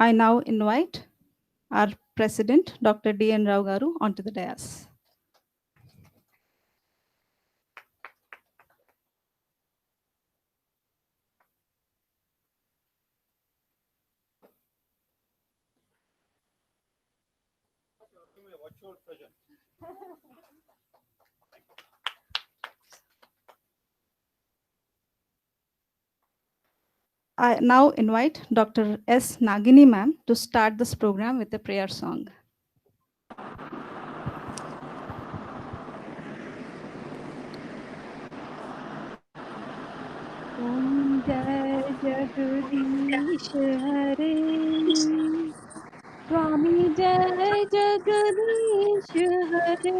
I now invite our President, Dr. D.N. Rao Garu, onto the dais. I now invite Dr. S. Nagini ma'am to start this program with a prayer song. ॐ जय जगदीश हरे स्वामी जय जगदीश हरे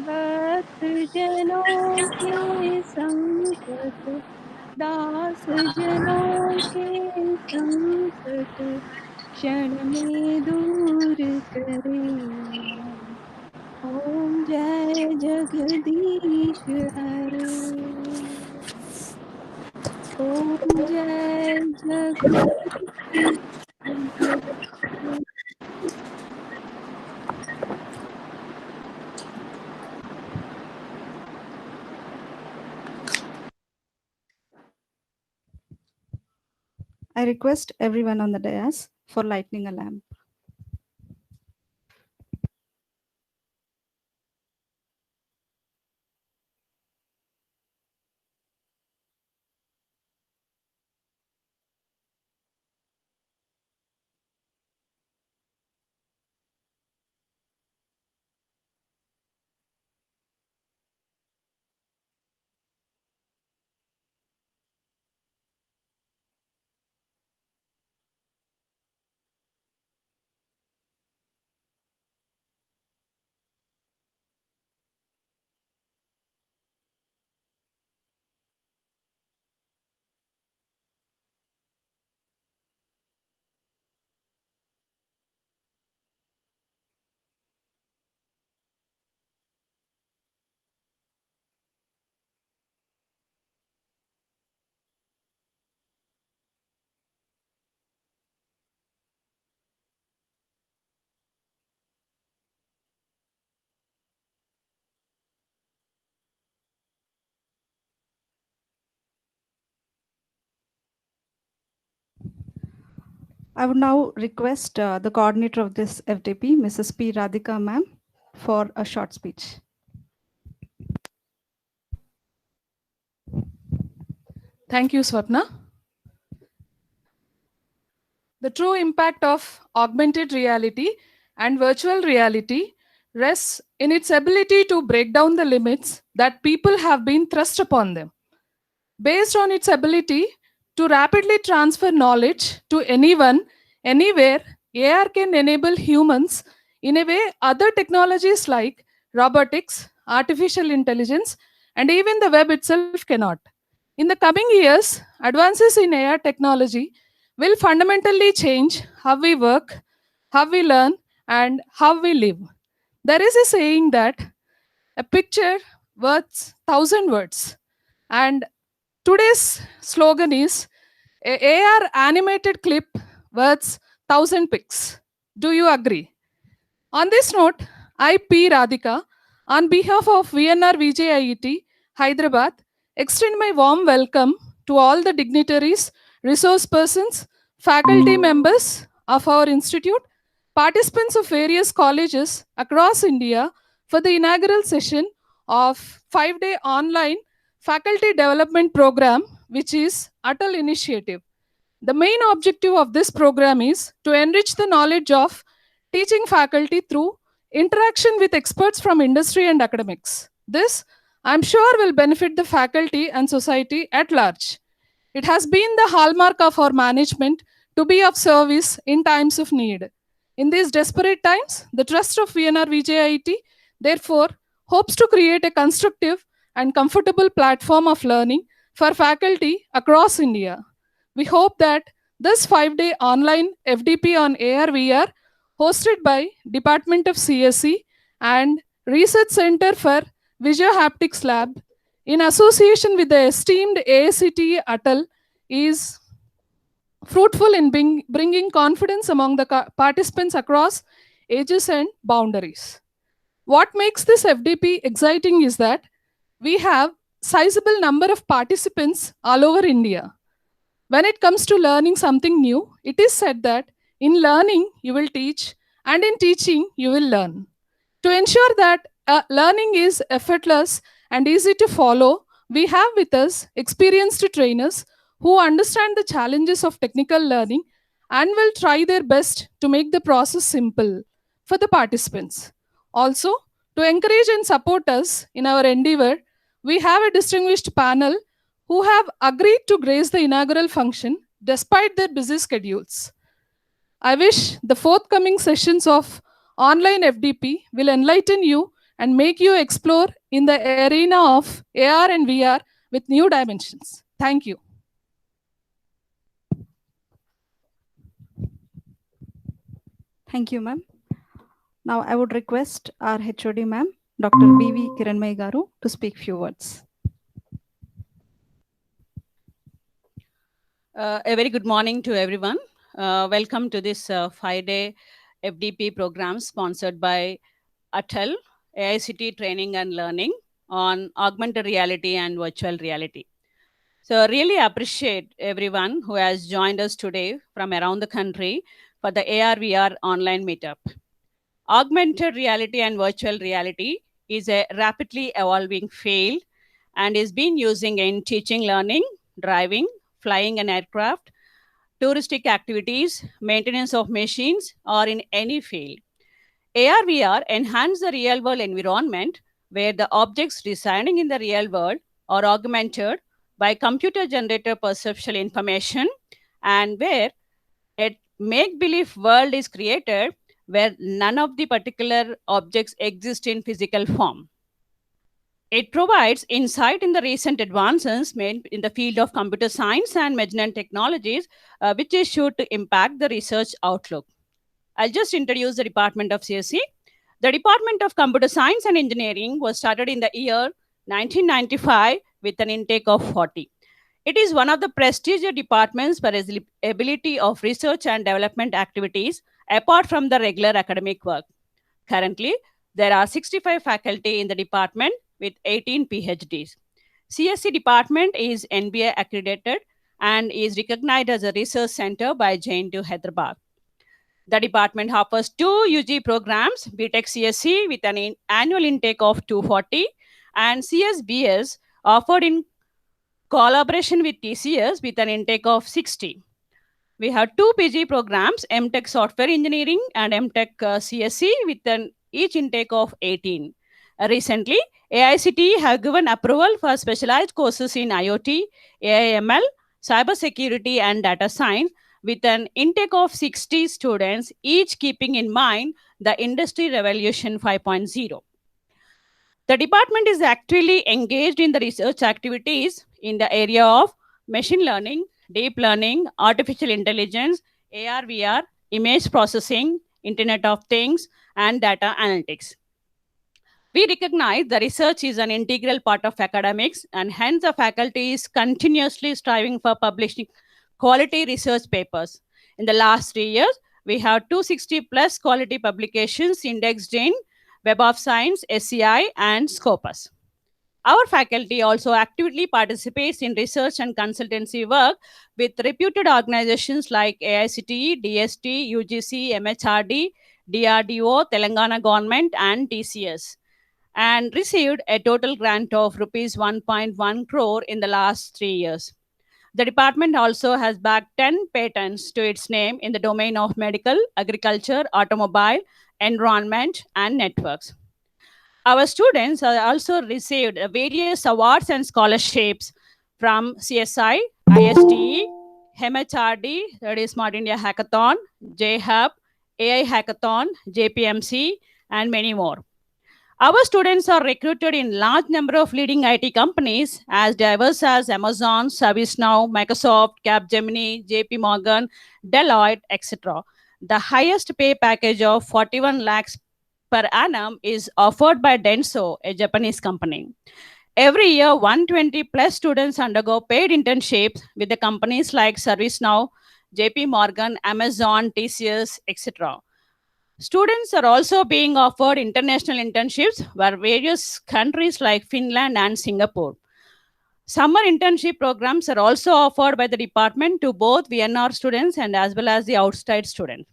भक्त जनों के संकट दास जनों के संकट क्षण में दूर करे ॐ जय जगदीश हरे ॐ जय जगदीश हरे I request everyone on the dais for lighting a lamp. I would now request the coordinator of this FDP, Mrs. P. Radhika ma'am, for a short speech. Thank you, Swapna. The true impact of augmented reality and virtual reality rests in its ability to break down the limits that people have been thrust upon them. Based on its ability to rapidly transfer knowledge to anyone, anywhere, AR can enable humans in a way other technologies like robotics, artificial intelligence, and even the web itself cannot. In the coming years, advances in AR technology will fundamentally change how we work, how we learn, and how we live. There is a saying that a picture worth 1,000 words. And today's slogan is a AR animated clip worth 1,000 pics. Do you agree? On this note, I, P. Radhika, on behalf of VNR VJIET, Hyderabad, extend my warm welcome to all the dignitaries, resource persons, faculty members of our institute, participants of various colleges across India for the inaugural session of 5-day online faculty development program, which is Atal Initiative. The main objective of this program is to enrich the knowledge of teaching faculty through interaction with experts from industry and academics. This, I'm sure, will benefit the faculty and society at large. It has been the hallmark of our management to be of service in times of need. In these desperate times, the trust of VNR VJIT, therefore, hopes to create a constructive and comfortable platform of learning for faculty across India. We hope that this 5-day online FDP on AR/VR, hosted by Department of CSE and Research Center for Visual Haptics Lab, in association with the esteemed AICTE Atal, is fruitful in bringing confidence among the participants across ages and boundaries. What makes this FDP exciting is that we have sizable number of participants all over India. When it comes to learning something new, it is said that in learning you will teach and in teaching you will learn. To ensure that learning is effortless and easy to follow, we have with us experienced trainers who understand the challenges of technical learning and will try their best to make the process simple for the participants. Also, to encourage and support us in our endeavor, we have a distinguished panel who have agreed to grace the inaugural function despite their busy schedules. I wish the forthcoming sessions of online FDP will enlighten you and make you explore in the arena of AR and VR with new dimensions. Thank you. Thank you, ma'am. Now I would request our HOD ma'am, Dr. B.V. Kiranmai Garu, to speak few words. A very good morning to everyone. Welcome to this 5-day FDP program sponsored by Atal, AICT Training and Learning on augmented reality and virtual reality. So really appreciate everyone who has joined us today from around the country for the AR/VR online meetup. Augmented reality and virtual reality is a rapidly evolving field and is being using in teaching, learning, driving, flying an aircraft, touristic activities, maintenance of machines, or in any field. AR/VR enhance the real-world environment where the objects residing in the real world are augmented by computer-generated perceptual information and where a make-believe world is created where none of the particular objects exist in physical form. It provides insight in the recent advances made in the field of computer science and imaginary technologies, which is sure to impact the research outlook. I'll just introduce the Department of CSE. The Department of Computer Science and Engineering was started in the year 1995 with an intake of 40. It is one of the prestigious departments for its ability of research and development activities apart from the regular academic work. Currently, there are 65 faculty in the department with 18 PhDs. CSE department is NBA accredited and is recognized as a research center by JNTU Hyderabad. The department offers 2 UG programs, BTech CSE with an annual intake of 240 and CSBS offered in collaboration with TCS with an intake of 60. We have 2 PG programs, MTech Software Engineering and MTech CSE with an each intake of 18. Recently, AICTE have given approval for specialized courses in IoT, AI/ML, cybersecurity, and data science with an intake of 60 students, each keeping in mind the Industry Revolution 5.0. The department is actively engaged in the research activities in the area of machine learning, deep learning, artificial intelligence, AR/VR, image processing, Internet of Things, and data analytics. We recognize the research is an integral part of academics, and hence the faculty is continuously striving for publishing quality research papers. In the last 3 years, we have 260 plus quality publications indexed in Web of Science, SCI, and Scopus. Our faculty also actively participates in research and consultancy work with reputed organizations like AICTE, DST, UGC, MHRD, DRDO, Telangana government, and TCS, and received a total grant of rupees 1.1 crore in the last 3 years. The department also has backed 10 patents to its name in the domain of medical, agriculture, automobile, environment, and networks. Our students have also received various awards and scholarships from CSI, ISTE, MHRD, that is Smart India Hackathon, JHub, AI Hackathon, JPMC, and many more. Our students are recruited in large number of leading IT companies as diverse as Amazon, ServiceNow, Microsoft, Capgemini, JP Morgan, Deloitte, etc. The highest pay package of 41 lakhs per annum is offered by Denso, a Japanese company. Every year, 120 plus students undergo paid internships with the companies like ServiceNow, JP Morgan, Amazon, TCS, etc. Students are also being offered international internships where various countries like Finland and Singapore. Summer internship programs are also offered by the department to both VNR students and as well as the outside students.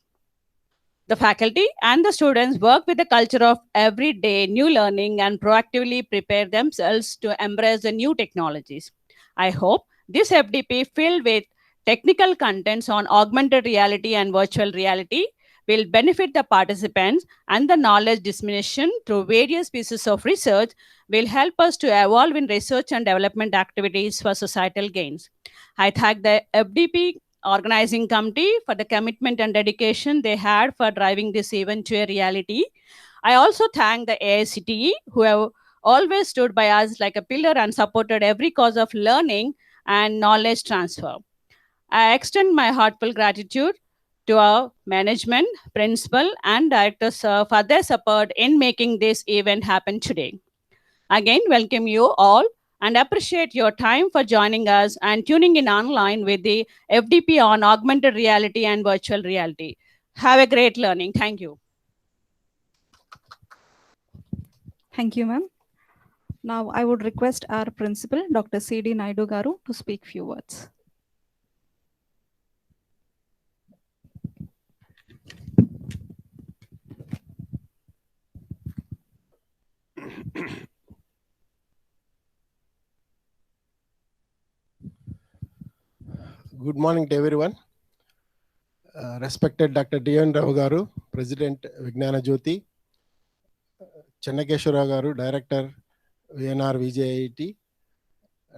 The faculty and the students work with the culture of everyday new learning and proactively prepare themselves to embrace the new technologies. I hope this FDP filled with technical contents on augmented reality and virtual reality will benefit the participants, and the knowledge dissemination through various pieces of research will help us to evolve in research and development activities for societal gains. I thank the FDP organizing committee for the commitment and dedication they had for driving this event to a reality. I also thank the AICTE who have always stood by us like a pillar and supported every cause of learning and knowledge transfer. I extend my heartfelt gratitude to our management, principal, and directors for their support in making this event happen today. Again, welcome you all and appreciate your time for joining us and tuning in online with the FDP on augmented reality and virtual reality. Have a great learning. Thank you. Thank you, ma'am. Now I would request our principal, Dr. C.D. Naidu Garu, to speak few words. Good morning to everyone. Respected Dr. D.N. Rao Garu, President Vijnana Jyoti, Chennakeshwara Garu, Director VNR VJIT,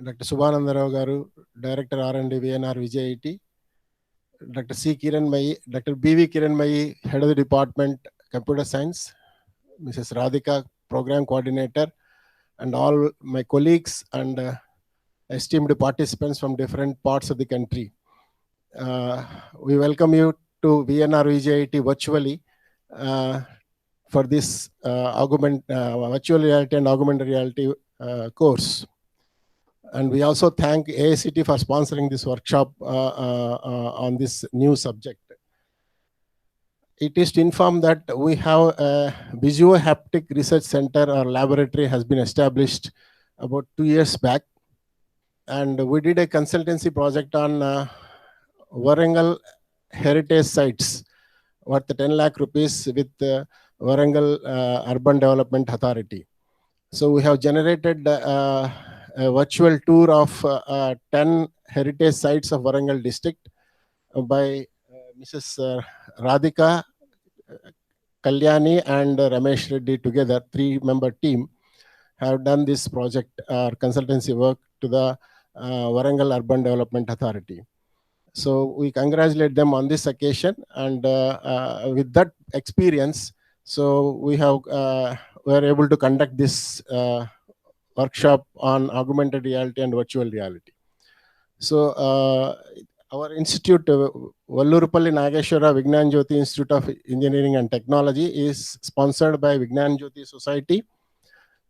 Dr. Subhananda Rao Garu, Director R&D VNR VJIT, Dr. C. Kiran Mai, Dr. B.V. Kiran Mai, Head of the Department Computer Science, Mrs. Radhika, Program Coordinator, and all my colleagues and esteemed participants from different parts of the country. We welcome you to VNR VJIT virtually for this virtual reality and augmented reality course. And we also thank AICTE for sponsoring this workshop on this new subject. It is to inform that we have a Visuo-Haptic Research Center or laboratory has been established about 2 years back. And we did a consultancy project on Warangal heritage sites worth 10 lakh rupees with Warangal Urban Development Authority. So we have generated a virtual tour of 10 heritage sites of Warangal district by Mrs. Radhika, Kalyani and Ramesh Reddy together, 3-member team have done this project consultancy work to the Warangal Urban Development Authority. So we congratulate them on this occasion, and with that experience, so we were able to conduct this workshop on augmented reality and virtual reality. So our institute, Vallurupalli Nageshwara Vijnana Jyoti Institute of Engineering and Technology, is sponsored by Vijnana Jyoti Society.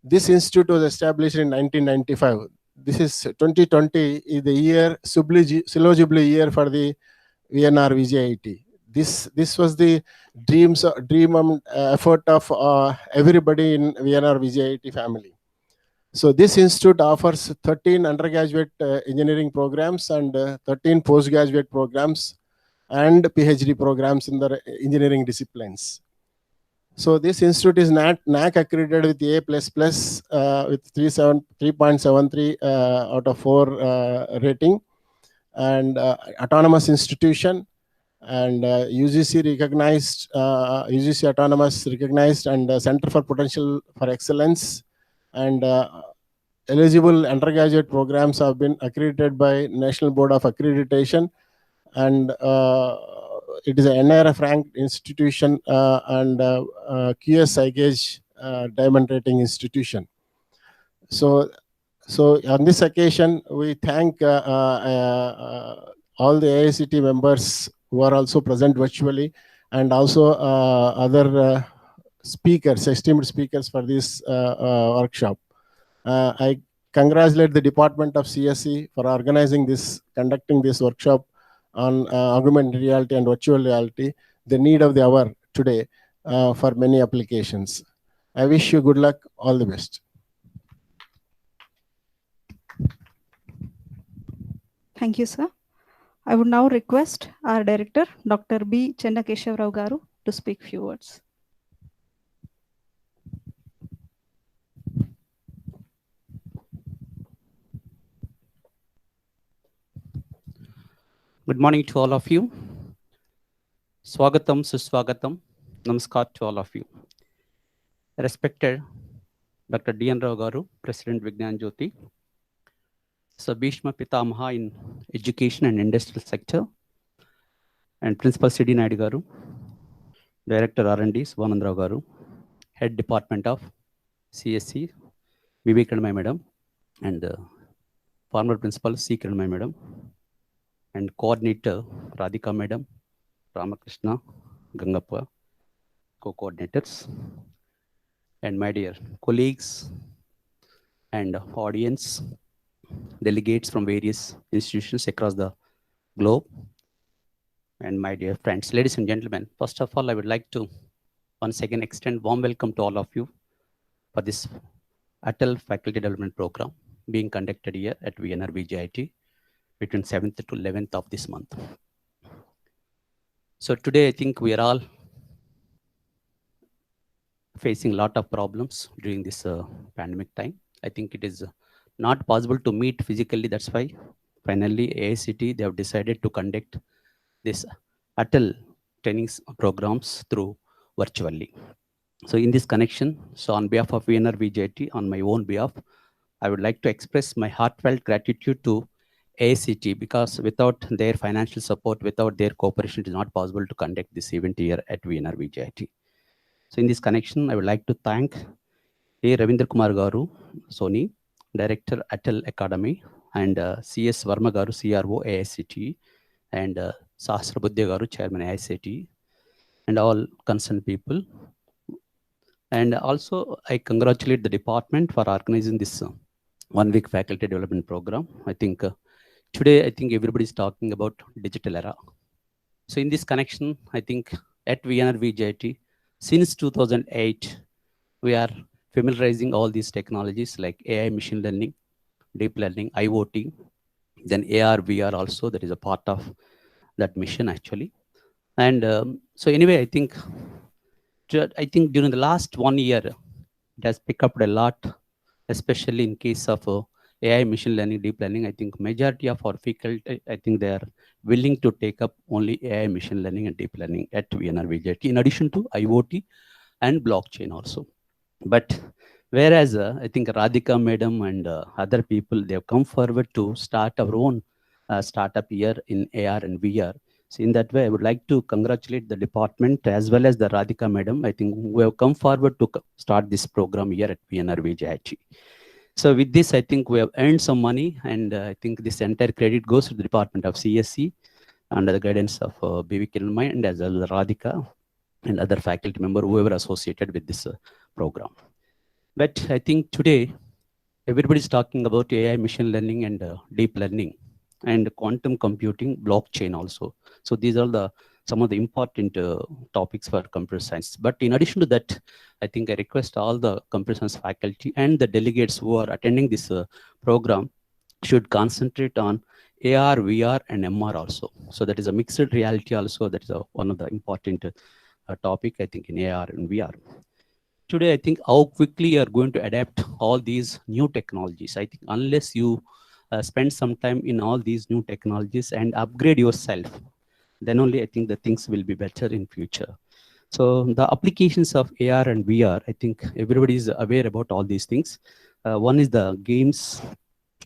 This institute was established in 1995. This is 2020 is the year, Silver Jubilee year for the VNR VJIT. This was the dream and effort of everybody in VNR VJIT family. So this institute offers 13 undergraduate engineering programs and 13 postgraduate programs and PhD programs in the engineering disciplines. So this institute is NAAC accredited with A++ with 3.73 out of 4 rating, and autonomous institution, and UGC recognized, UGC autonomous recognized, and Center for Potential for Excellence, and eligible undergraduate programs have been accredited by National Board of Accreditation, and it is a NIRF ranked institution and QS iGauge diamond rating institution. So on this occasion, we thank all the AICTE members who are also present virtually, and also other speakers, esteemed speakers for this workshop. I congratulate the Department of CSE for organizing this, conducting this workshop on augmented reality and virtual reality, the need of the hour today for many applications. I wish you good luck. All the best. Thank you, sir. I would now request our director, Dr. B. Chennakeshav Rao Garu, to speak few words. Good morning to all of you. Swagatam, Suswagatam, Namaskar to all of you. Respected Dr. D.N. Rao Garu, President Vignan Jyoti, Sir Bhishma Pitamaha in Education and Industrial Sector, and Principal C.D. Naidu Garu, Director R&D, Subhanand Rao Garu, Head Department of CSC, B.V. Kiranmai Madam, and former Principal C. Kiranmai Madam, and Coordinator Radhika Madam, Ramakrishna, Gangappa, co-coordinators, and my dear colleagues and audience, delegates from various institutions across the globe, and my dear friends, ladies and gentlemen, first of all, I would like to once again extend warm welcome to all of you for this Atal Faculty Development Program being conducted here at VNR VJIT between 7th to 11th of this month. So today, I think we are all facing a lot of problems during this pandemic time. I think it is not possible to meet physically. That's why finally AICT, they have decided to conduct this Atal training programs through virtually. So in this connection, so on behalf of VNR VJIT, on my own behalf, I would like to express my heartfelt gratitude to AICT, because without their financial support, without their cooperation, it is not possible to conduct this event here at VNR VJIT. So in this connection, I would like to thank A. Ravindra Kumar Garu, Sony, Director Atal Academy, and CS Varma Garu, CRO AICT, and Sahasra Buddha Garu, Chairman AICT, and all concerned people. And also, I congratulate the department for organizing this 1 week faculty development program. I think today, I think everybody is talking about digital era. So in this connection, I think at VNR VJIT, since 2008, we are familiarizing all these technologies like AI, machine learning, deep learning, IoT, then AR, VR also, that is a part of that mission actually. And so anyway, I think during the last 1 year, it has picked up a lot, especially in case of AI, machine learning, deep learning. I think majority of our faculty, I think they are willing to take up only AI, machine learning, and deep learning at VNR VJIT, in addition to IoT and blockchain also. But whereas I think Radhika Madam and other people, they have come forward to start our own startup here in AR and VR. So in that way, I would like to congratulate the department as well as the Radhika Madam, I think, who have come forward to start this program here at VNR VJIT. So with this, I think we have earned some money, and I think this entire credit goes to the Department of CSC under the guidance of B.V. Kiranmai and as well as Radhika and other faculty member, whoever associated with this program. But I think today, everybody is talking about AI, machine learning, and deep learning, and quantum computing, blockchain also. So these are some of the important topics for computer science. But in addition to that, I think I request all the computer science faculty and the delegates who are attending this program should concentrate on AR, VR, and MR also. So that is a mixed reality also. That is one of the important topic, I think, in AR and VR. Today, I think how quickly you are going to adapt all these new technologies. I think unless you spend some time in all these new technologies and upgrade yourself, then only I think the things will be better in future. So the applications of AR and VR, I think everybody is aware about all these things. One is the games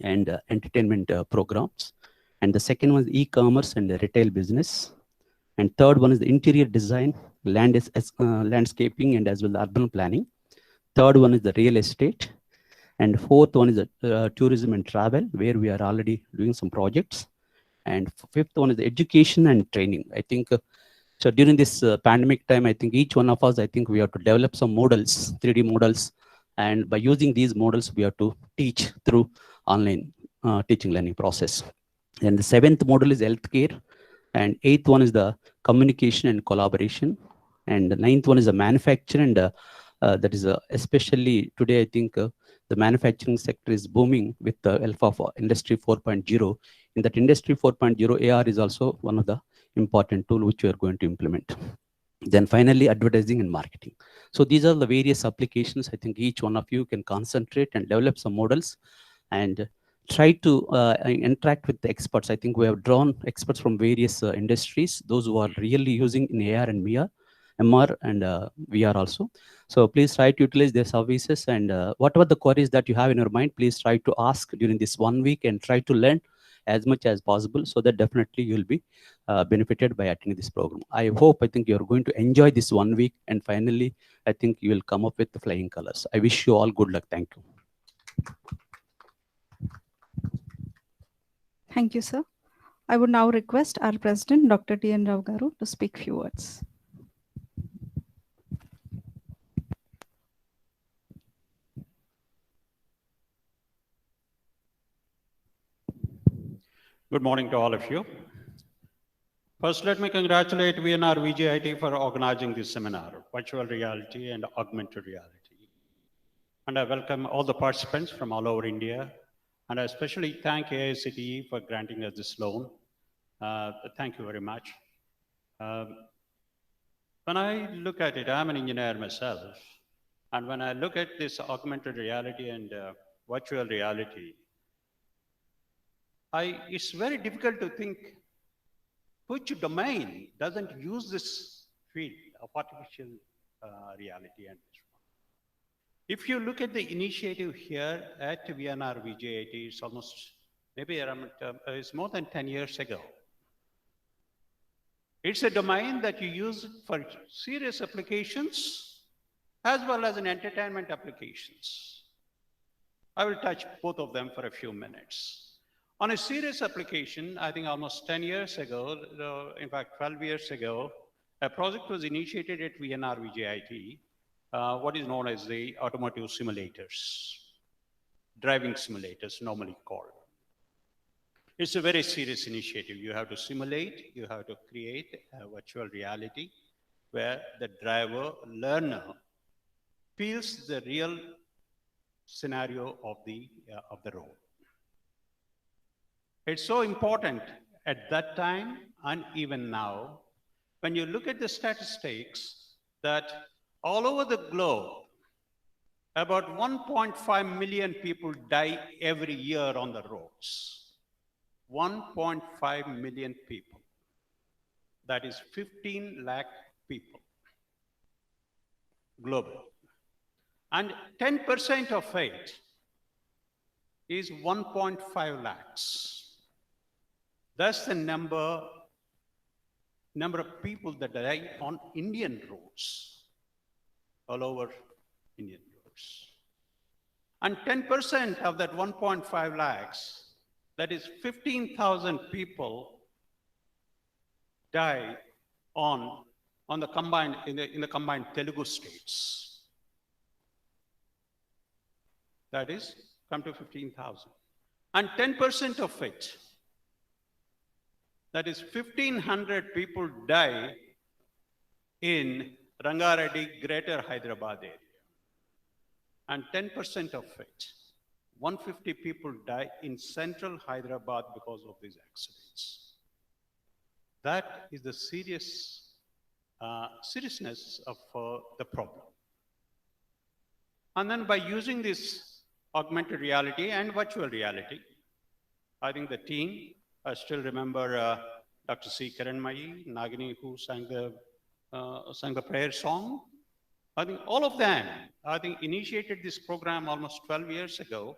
and entertainment programs. And the second one is e-commerce and the retail business. And third one is the interior design, landscaping, and as well as urban planning. Third one is the real estate. And fourth one is the tourism and travel, where we are already doing some projects. And fifth one is the education and training. I think so during this pandemic time, I think each one of us, I think we have to develop some models, 3D models. And by using these models, we have to teach through online teaching learning process. And the seventh model is healthcare. And 8th one is the communication and collaboration. And the 9th one is the manufacturing, and that is especially today, I think the manufacturing sector is booming with the help of Industry 4.0. In that Industry 4.0, AR is also one of the important tool which we are going to implement. Then finally, advertising and marketing. So these are the various applications. I think each one of you can concentrate and develop some models and try to interact with the experts. I think we have drawn experts from various industries, those who are really using in AR and MR and VR also. So please try to utilize their services, and whatever the queries that you have in your mind, please try to ask during this 1 week and try to learn as much as possible, so that definitely you'll be benefited by attending this program. I think you're going to enjoy this 1 week, and finally, I think you will come up with the flying colors. I wish you all good luck. Thank you. Thank you, sir. I would now request our President, Dr. T.N. Rao Garu, to speak few words. Good morning to all of you. First, let me congratulate VNR VJIT for organizing this seminar, Virtual Reality and Augmented Reality. And I welcome all the participants from all over India. And I especially thank AICTE for granting us this loan. Thank you very much. When I look at it, I'm an engineer myself. And when I look at this augmented reality and virtual reality, it's very difficult to think which domain doesn't use this field of artificial reality. And if you look at the initiative here at VNR VJIT, it's almost maybe around, it's more than 10 years ago. It's a domain that you use for serious applications as well as in entertainment applications. I will touch both of them for a few minutes. On a serious application, I think almost 10 years ago, in fact, 12 years ago, a project was initiated at VNR VJIT, what is known as the automotive simulators, driving simulators normally called. It's a very serious initiative. You have to simulate, you have to create a virtual reality where the driver, learner, feels the real scenario of the road. It's so important at that time and even now, when you look at the statistics, that all over the globe, about 1.5 million people die every year on the roads. 1.5 million people. That is 15 lakh people globally. And 10% of it is 1.5 lakhs. That's the number of people that die on Indian roads, all over Indian roads. And 10% of that 1.5 lakhs, that is 15,000 people, die on the combined in the combined Telugu states. That is come to 15,000, and 10% of it, that is 1,500 people, die in Rangareddy, Greater Hyderabad area, and 10% of it, 150 people, die in central Hyderabad because of these accidents. That is the seriousness of the problem. And then by using this augmented reality and virtual reality, I think the team, I still remember Dr. C. Kiranmayi, Nagini, who sang the prayer song. I think all of them, I think, initiated this program almost 12 years ago,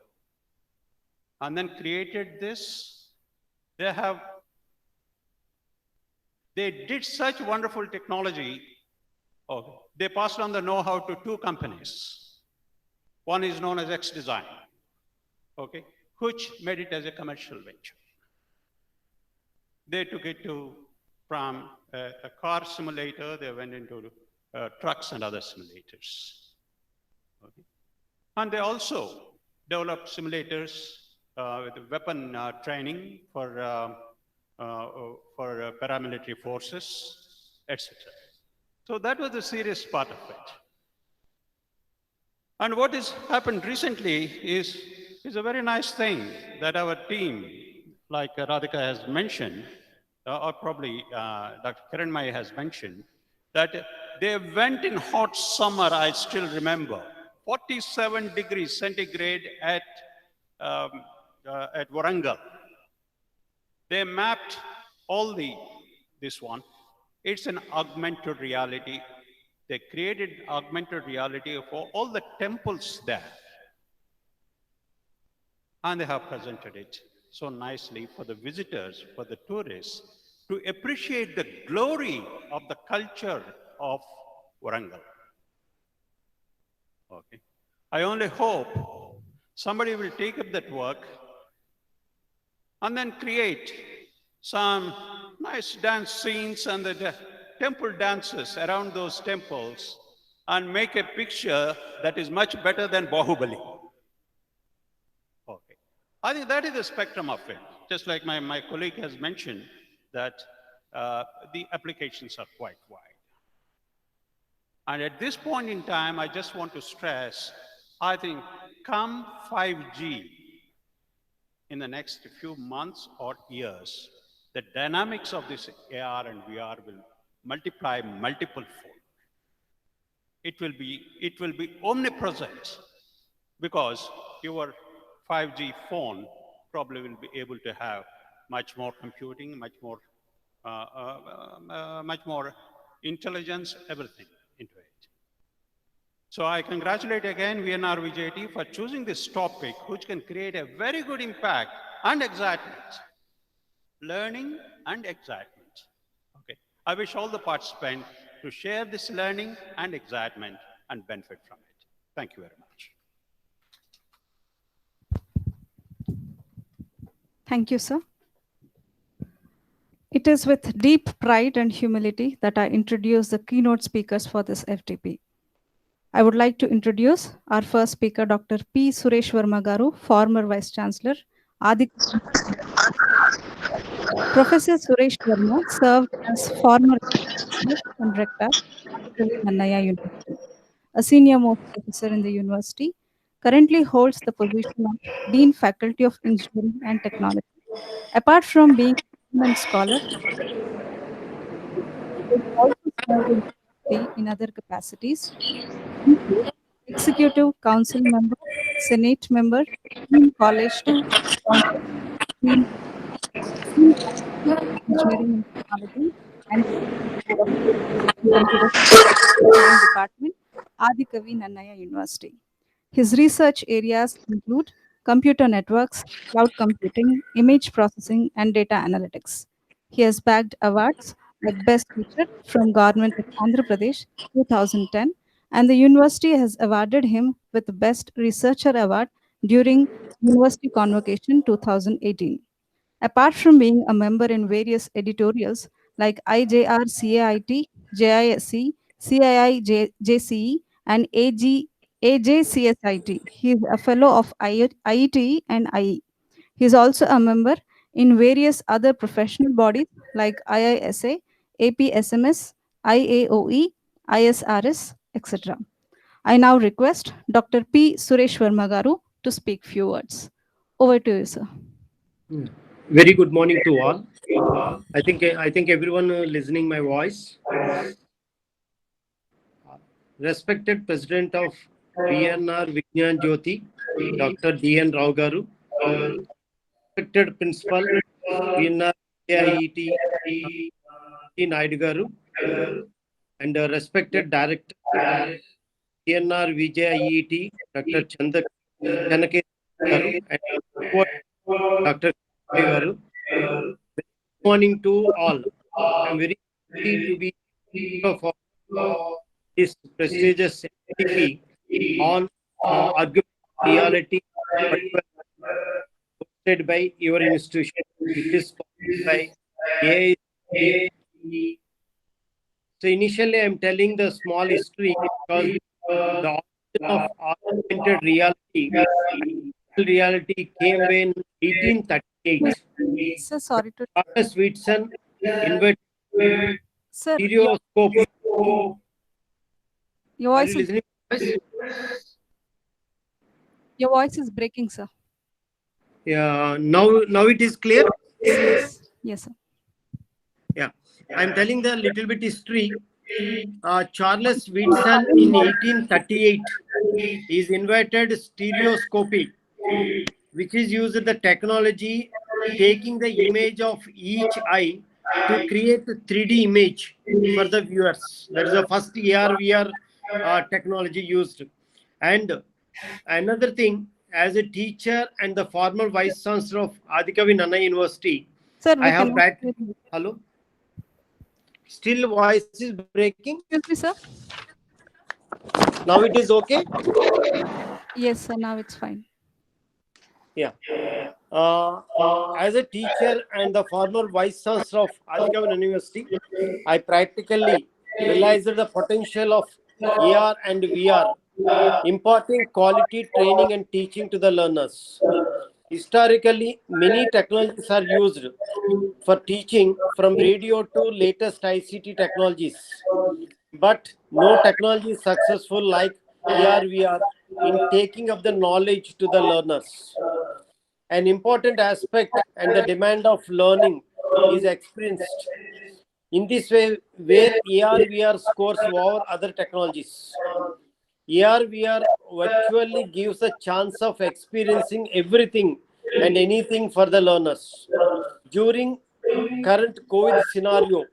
and then created this. They did such wonderful technology. They passed on the know-how to two companies. One is known as XDesign, okay, which made it as a commercial venture. They took it from a car simulator, they went into trucks and other simulators. Okay. And they also developed simulators with weapon training for for paramilitary forces, etc. So that was the serious part of it. And what has happened recently is a very nice thing that our team, like Radhika has mentioned, or probably Dr. Kiranmai has mentioned, that they went in hot summer, I still remember, 47 degrees centigrade at Warangal. They mapped all this one. It's an augmented reality. They created augmented reality for all the temples there. And they have presented it so nicely for the visitors, for the tourists, to appreciate the glory of the culture of Warangal. Okay. I only hope somebody will take up that work and then create some nice dance scenes and the temple dances around those temples and make a picture that is much better than Bahubali. Okay. I think that is the spectrum of it. Just like my colleague has mentioned that the applications are quite wide. And at this point in time, I just want to stress, I think come 5G in the next few months or years, the dynamics of this AR and VR will multiply multiple fold. It will be omnipresent because your 5G phone probably will be able to have much more computing, much more intelligence, everything into it. So I congratulate again VNR VJT for choosing this topic, which can create a very good impact and excitement. Learning and excitement. Okay. I wish all the participants to share this learning and excitement and benefit from it. Thank you very much. Thank you, sir. It is with deep pride and humility that I introduce the keynote speakers for this FDP. I would like to introduce our first speaker, Dr. P. Suresh Verma Garu, former Vice Chancellor, Adi. Professor Suresh Verma served as former Chancellor and Rector at Nannaya University, a senior most professor in the university, currently holds the position of Dean Faculty of Engineering and Technology. Apart from being a scholar, he also served in the university in other capacities, include Executive Council member, Senate member, Dean College Dean Engineering and Technology, and Department, Adi Kavi Nannaya University. His research areas include computer networks, cloud computing, image processing, and data analytics. He has bagged awards like Best Teacher from Government of Andhra Pradesh 2010, and the university has awarded him with the Best Researcher Award during University Convocation 2018. Apart from being a member in various editorials like IJR CAIT, JISC, CII JCE, and AJCSIT, he is a fellow of IET and IE. He is also a member in various other professional bodies like IISA, APSMS, IAOE, ISRS, etc. I now request Dr. P. Suresh Verma Garu to speak few words. Over to you, sir. Very good morning to all. I think everyone listening my voice. Respected President of VNR Vigyan Jyoti, Dr. D.N. Rao Garu. Respected Principal VNR IIT Naidu Garu, and respected Director VNR VJIET Dr. Chanake Garu, and Dr. Garu. Good morning to all. I am very happy to be here for this prestigious FDP on augmented reality hosted by your institution. It is sponsored by AI. So initially, I am telling the small history because the origin of augmented reality reality came in 1838. Sir, sorry to. Charles Whitson invented Sir, stereoscope. your Are voice you is, listening? your voice is breaking, sir. Yeah, now it is clear. Yes, yes, sir. Yeah, I'm telling the little bit history. Charles Whitson in 1838 is invented stereoscopy, which is used the technology taking the image of each eye to create a 3D image for the viewers. That is the first AR/VR technology used. And another thing, as a teacher and the former vice chancellor of Adikavi Nana University, Sir, I we have cannot hear practiced. you. Hello? Still voice is breaking? Excuse me, sir. Now it is okay? Yes, sir, now it's fine. Yeah. As a teacher and the former vice chancellor of Adikavan University, I practically realized the potential of AR and VR, imparting quality training and teaching to the learners. Historically, many technologies are used for teaching, from radio to latest ICT technologies. But no technology is successful like AR/VR in taking up the knowledge to the learners. An important aspect and the demand of learning is experienced. In this way, where AR/VR scores over other technologies. AR/VR virtually gives a chance of experiencing everything and anything for the learners. During current COVID scenario,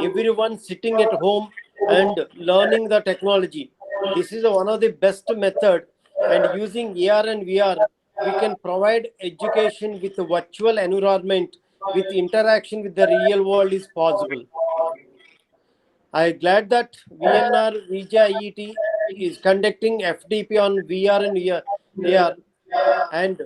everyone sitting at home and learning the technology. This is one of the best method, and using AR and VR, we can provide education with a virtual environment with interaction with the real world is possible. I am glad that VNR VJIET is conducting FDP on VR and AR, and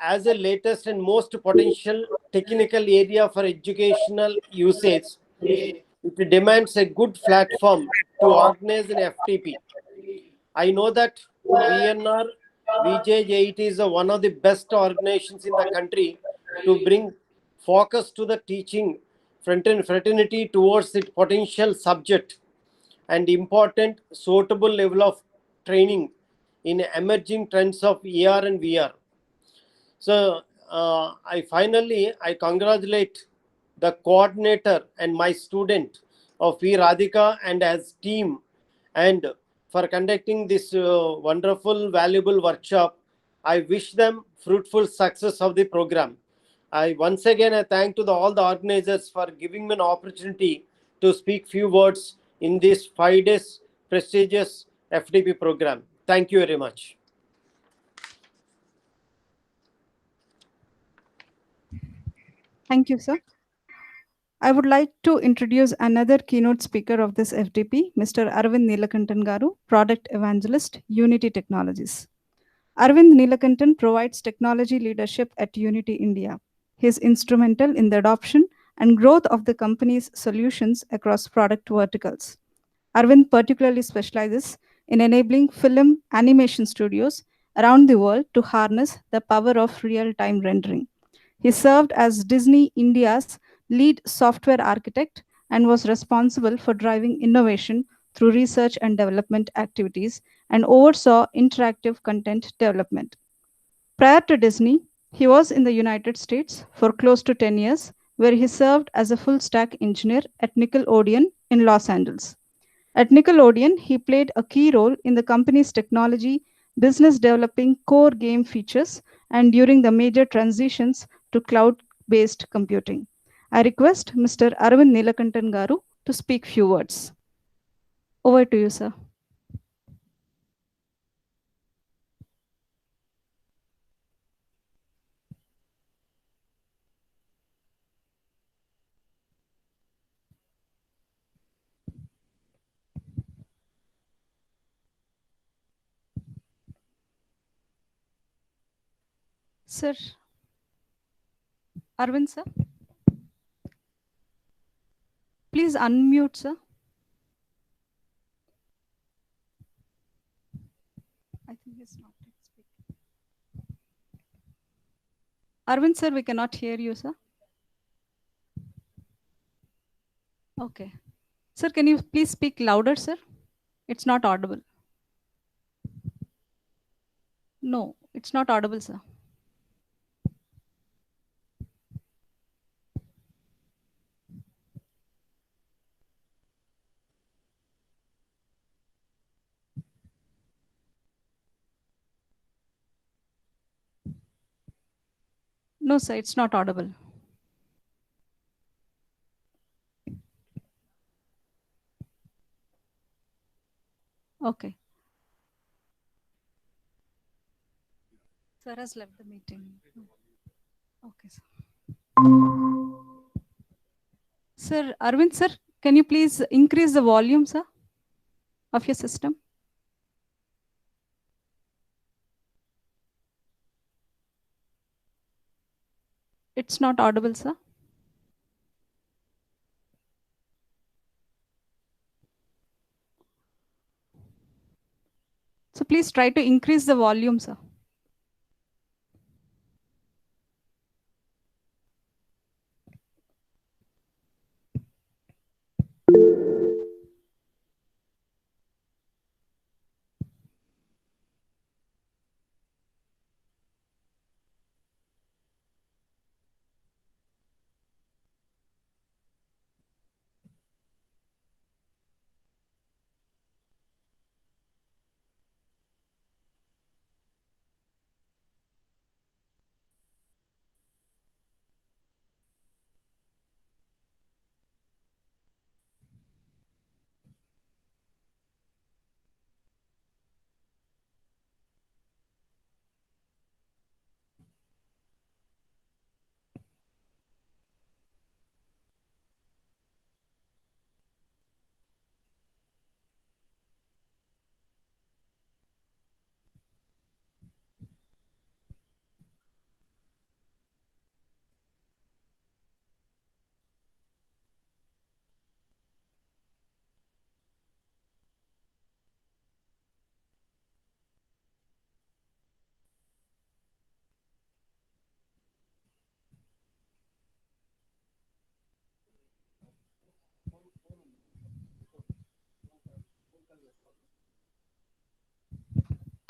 as a latest and most potential technical area for educational usage, it demands a good platform to organize an FTP. I know that VNR VJIT is one of the best organizations in the country to bring focus to the teaching fraternity towards its potential subject and important suitable level of training in emerging trends of AR and VR. So I congratulate the coordinator and my student of V Radhika and as team, and for conducting this wonderful valuable workshop. I wish them fruitful success of the program. I once again I thank to all the organizers for giving me an opportunity to speak few words in this 5 days prestigious FDP program. Thank you very much. Thank you, sir. I would like to introduce another keynote speaker of this FDP, Mr. Arvind Neelakantan Garu, Product Evangelist, Unity Technologies. Arvind Neelakantan provides technology leadership at Unity India. He is instrumental in the adoption and growth of the company's solutions across product verticals. Arvind particularly specializes in enabling film animation studios around the world to harness the power of real-time rendering. He served as Disney India's lead software architect and was responsible for driving innovation through research and development activities and oversaw interactive content development. Prior to Disney, he was in the United States for close to 10 years, where he served as a full stack engineer at Nickelodeon in Los Angeles. At Nickelodeon, he played a key role in the company's technology, business developing core game features, and during the major transitions to cloud-based computing. I request Mr. Arvind Neelakantan Garu to speak few words. Over to you, sir. Sir, Arvind, sir. Please unmute, sir. I think he's not speaking. Arvind sir, we cannot hear you, sir. Okay. Sir, can you please speak louder, sir? It's not audible. No, it's not audible, sir. No, sir, it's not audible. Okay. Sir has left the meeting. Okay, sir. Sir, Arvind sir, can you please increase the volume, sir, of your system? It's not audible, sir. So please try to increase the volume, sir.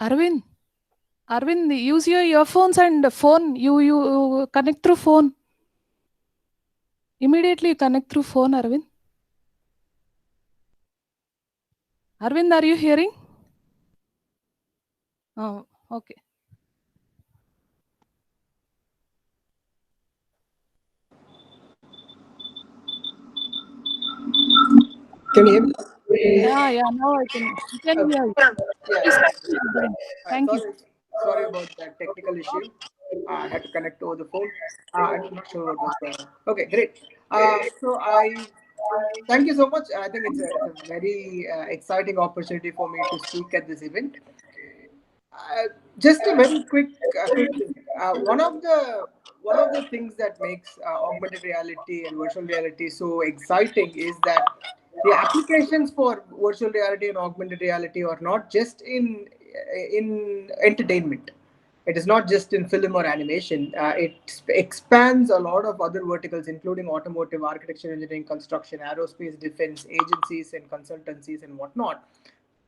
Arvind, use your earphones and phone. You connect through phone. Immediately you connect through phone, Arvind. Arvind, are you hearing? Oh, okay. Can you hear me? Yeah, now I can hear you. Please continue, Arvind. Thank you. Sorry about that technical issue. I had to connect over the phone. I'm not sure what was going on. Okay, great. So I thank you so much. I think it's a very exciting opportunity for me to speak at this event. Just a very quick thing. One of the things that makes augmented reality and virtual reality so exciting is that the applications for virtual reality and augmented reality are not just in entertainment. It is not just in film or animation. It expands a lot of other verticals, including automotive, architecture, engineering, construction, aerospace, defense, agencies, and consultancies, and whatnot.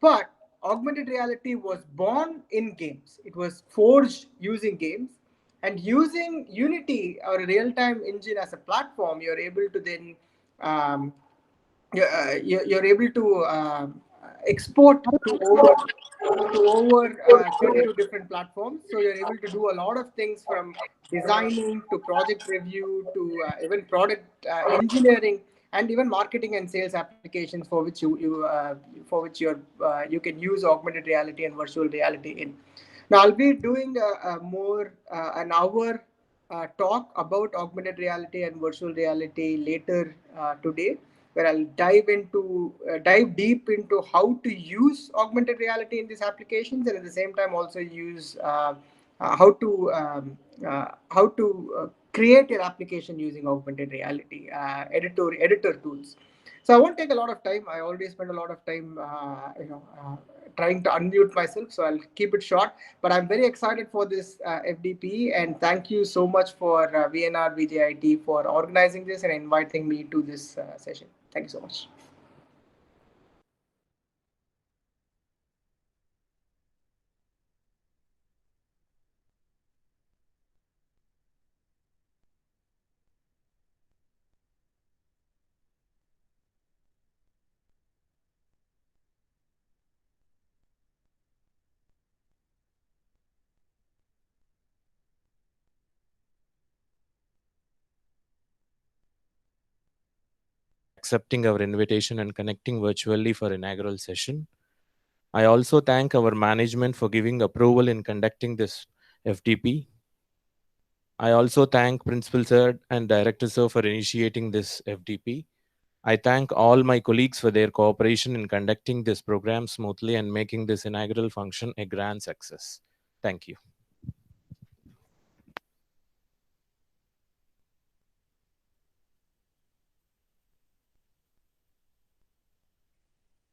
But augmented reality was born in games. It was forged using games, and using Unity or a real-time engine as a platform, you're able to then um, you're able to export to over 32 different platforms. So you're able to do a lot of things from designing to project review to even product engineering and even marketing and sales applications for which you can use augmented reality and virtual reality in. Now I'll be doing a more an hour talk about augmented reality and virtual reality later today, where I'll dive deep into how to use augmented reality in these applications, and at the same time also use how to create your application using augmented reality editor tools. So I won't take a lot of time. I already spent a lot of time trying to unmute myself, so I'll keep it short. But I'm very excited for this FDP, and thank you so much for VNR VJIT for organizing this and inviting me to this session. Thank you so much. Accepting our invitation and connecting virtually for inaugural session. I also thank our management for giving approval in conducting this FDP. I also thank Principal Sir and Director Sir for initiating this FDP. I thank all my colleagues for their cooperation in conducting this program smoothly and making this inaugural function a grand success. Thank you.